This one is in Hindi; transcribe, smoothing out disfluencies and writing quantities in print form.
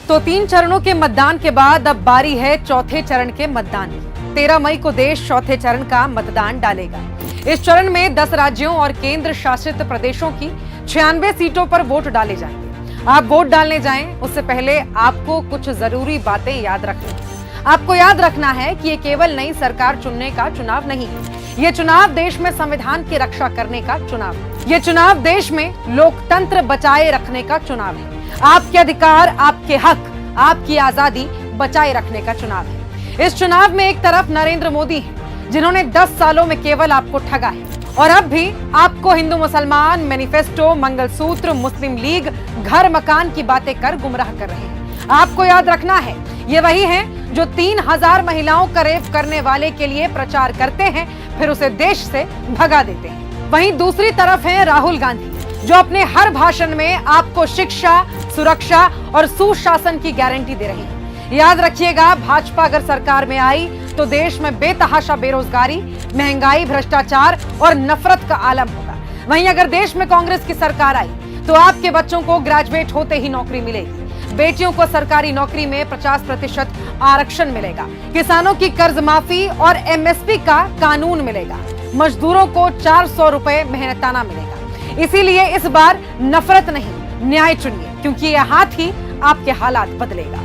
तो 3 चरणों के मतदान के बाद अब बारी है चौथे चरण के मतदान की। 13 मई को देश चौथे चरण का मतदान डालेगा। इस चरण में 10 राज्यों और केंद्र शासित प्रदेशों की 96 सीटों पर वोट डाले जाएंगे। आप वोट डालने जाएं उससे पहले आपको कुछ जरूरी बातें याद रखनी है। आपको याद रखना है कि ये केवल नई सरकार चुनने का चुनाव नहीं है। ये चुनाव देश में संविधान की रक्षा करने का चुनाव है। ये चुनाव देश में लोकतंत्र बचाए रखने का चुनाव है। आपके अधिकार, आपके हक, आपकी आजादी बचाए रखने का चुनाव है। इस चुनाव में एक तरफ नरेंद्र मोदी हैं, जिन्होंने 10 सालों में केवल आपको ठगा है और अब भी आपको हिंदू मुसलमान, मैनिफेस्टो, मंगलसूत्र, मुस्लिम लीग, घर मकान की बातें कर गुमराह कर रहे हैं। आपको याद रखना है, ये वही हैं जो 3000 महिलाओं का रेप करने वाले के लिए प्रचार करते हैं, फिर उसे देश से भगा देते हैं। वहीं दूसरी तरफ है राहुल गांधी, जो अपने हर भाषण में आपको शिक्षा, सुरक्षा और सुशासन की गारंटी दे रही है। याद रखिएगा, भाजपा अगर सरकार में आई तो देश में बेतहाशा बेरोजगारी, महंगाई, भ्रष्टाचार और नफरत का आलम होगा। वहीं अगर देश में कांग्रेस की सरकार आई तो आपके बच्चों को ग्रेजुएट होते ही नौकरी मिलेगी, बेटियों को सरकारी नौकरी में 50% आरक्षण मिलेगा, किसानों की कर्ज माफी और एमएसपी का कानून मिलेगा, मजदूरों को 400 रुपए मेहनताना मिलेगा। इसीलिए इस बार नफरत नहीं, न्याय चुनिए, क्योंकि यह हाथ ही आपके हालात बदलेगा।